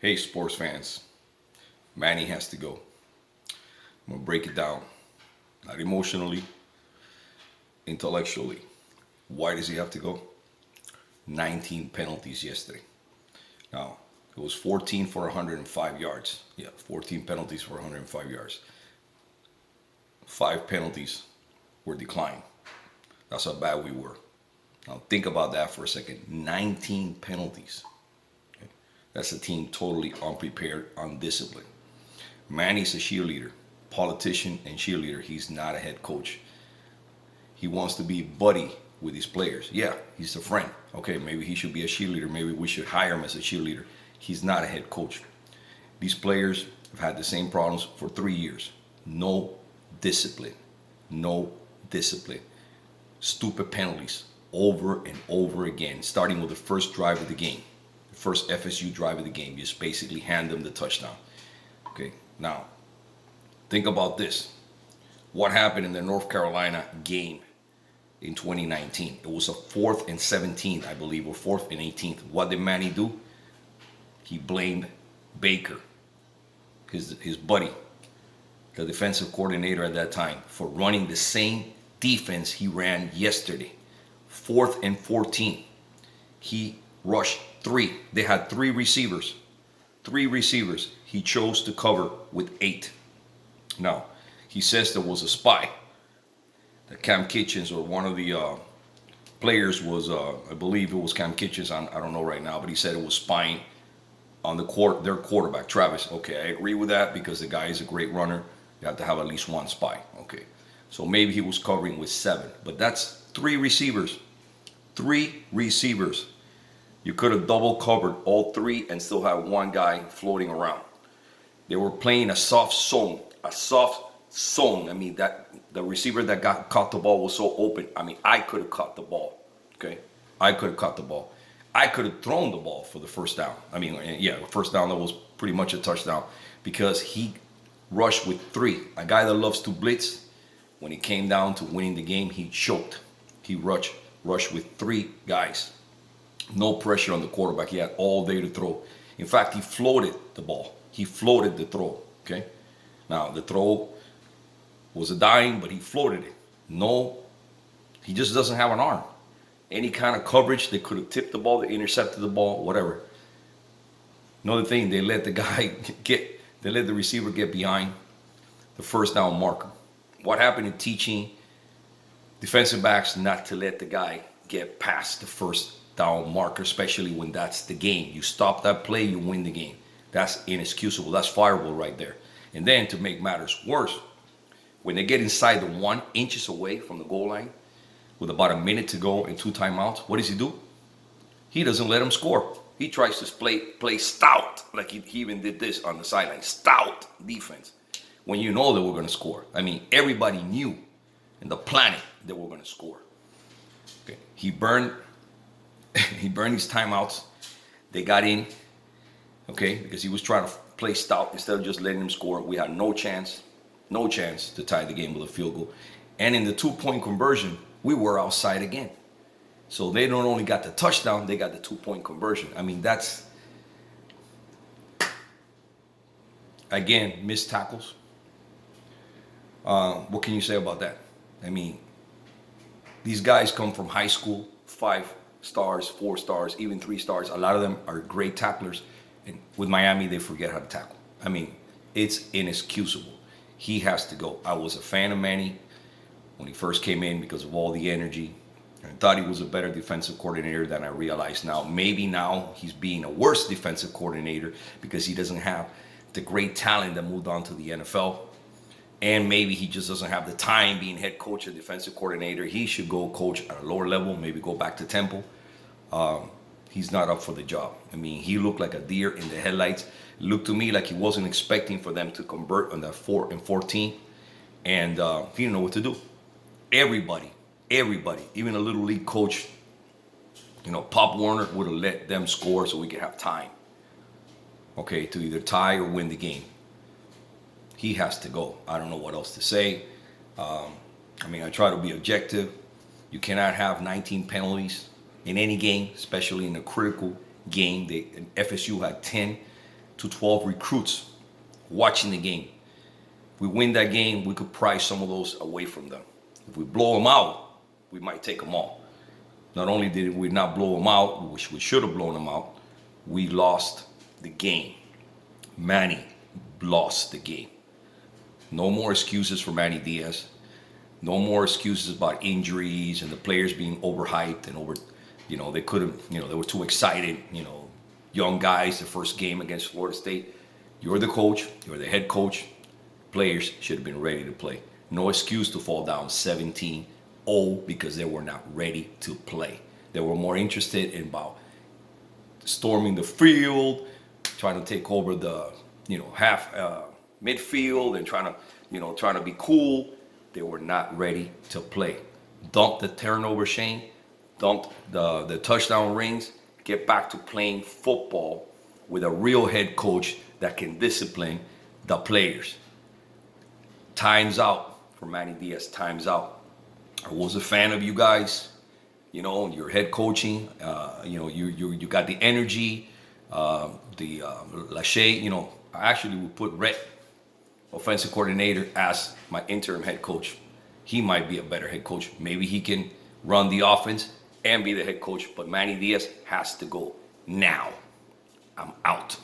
Hey, sports fans, Manny has to go. I'm going to break it down, not emotionally, intellectually. Why does he have to go? 19 penalties yesterday. Now, it was 14 for 105 yards. Yeah, 14 penalties for 105 yards. 5 penalties were declined. That's how bad we were. Now, think about that for a second. 19 penalties. Okay? That's a team totally unprepared, undisciplined. Manny's a cheerleader, politician and cheerleader. He's not a head coach. He wants to be buddy with his players. Yeah, he's a friend. Okay, maybe he should be a cheerleader. Maybe we should hire him as a cheerleader. He's not a head coach. These players have had the same problems for 3 years. No discipline. No discipline. Stupid penalties over and over again, starting with the first drive of the game. The first FSU drive of the game. You just basically hand them the touchdown. Okay, now think about this. What happened in the North Carolina game in 2019? It was a 4th and 17, I believe, or 4th and 18th. What did Manny do? He blamed Baker, his buddy, the defensive coordinator at that time, for running the same defense he ran yesterday. 4th and 14. He rushed 3. They had 3 receivers. 3 receivers. He chose to cover with 8. Now, he says there was a spy. That Cam Kitchens or one of the players was, I believe it was Cam Kitchens. I don't know right now, but he said it was spying on their quarterback, Travis. Okay, I agree with that because the guy is a great runner. You have to have at least one spy. Okay, so maybe he was covering with 7, but that's 3 receivers. 3 receivers. You could have double covered all 3 and still have one guy floating around. They were playing a soft zone. A soft zone. I mean, that the receiver that caught the ball was so open. I mean, I could have caught the ball. Okay? I could have caught the ball. I could have thrown the ball for the first down. I mean, yeah, the first down that was pretty much a touchdown because he rushed with 3. A guy that loves to blitz, when it came down to winning the game, he choked. He rushed with 3 guys. No pressure on the quarterback. He had all day to throw. In fact, he floated the ball. He floated the throw. Okay? Now, the throw was a dime, but he floated it. No, he just doesn't have an arm. Any kind of coverage, they could have tipped the ball, they intercepted the ball, whatever. Another thing, they let the receiver get behind the first down marker. What happened in teaching defensive backs not to let the guy get past the first down marker, especially when that's the game. You stop that play, you win the game. That's inexcusable. That's fireable right there. And then to make matters worse, when they get inside the 1 inches away from the goal line with about a minute to go and 2 timeouts, what does he do? He doesn't let them score. He tries to play stout, like he even did this on the sideline. Stout defense. When you know that we're going to score. I mean, everybody knew in the planet that we're going to score. Okay. He burned his timeouts. They got in, okay, because he was trying to play stout instead of just letting him score. We had no chance to tie the game with a field goal. And in the 2-point conversion, we were outside again. So they not only got the touchdown, they got the 2-point conversion. I mean, that's, again, missed tackles. What can you say about that? I mean, these guys come from high school, 5 stars, 4 stars, even 3 stars. A lot of them are great tacklers. And with Miami, they forget how to tackle. I mean, it's inexcusable. He has to go. I was a fan of Manny when he first came in because of all the energy. I thought he was a better defensive coordinator than I realized now. Maybe now he's being a worse defensive coordinator because he doesn't have the great talent that moved on to the NFL. And maybe he just doesn't have the time being head coach or defensive coordinator. He should go coach at a lower level, maybe go back to Temple. He's not up for the job. I mean, he looked like a deer in the headlights. It looked to me like he wasn't expecting for them to convert on that 4th and 14. And he didn't know what to do. Everybody, even a little league coach, Pop Warner would have let them score so we could have time, okay, to either tie or win the game. He has to go. I don't know what else to say. I try to be objective. You cannot have 19 penalties in any game, especially in a critical game. FSU had 10. to 12 recruits watching the game. If we win that game, we could prize some of those away from them. If we blow them out, we might take them all. Not only did we not blow them out, which we should have blown them out, we lost the game. Manny lost the game. No more excuses for Manny Diaz. No more excuses about injuries and the players being overhyped and they couldn't, they were too excited, young guys, the first game against Florida State. You're the coach, you're the head coach. Players should have been ready to play. No excuse to fall down 17-0 because they were not ready to play. They were more interested in about storming the field, trying to take over the, half midfield and trying to be cool. They were not ready to play. Dump the turnover chain, dump the touchdown rings, get back to playing football with a real head coach that can discipline the players. Time's out for Manny Diaz. Time's out. I was a fan of you guys. Your head coaching. You got the energy. Lachey. I actually would put Rhett, offensive coordinator, as my interim head coach. He might be a better head coach. Maybe he can run the offense and be the head coach. But Manny Diaz has to go now. I'm out.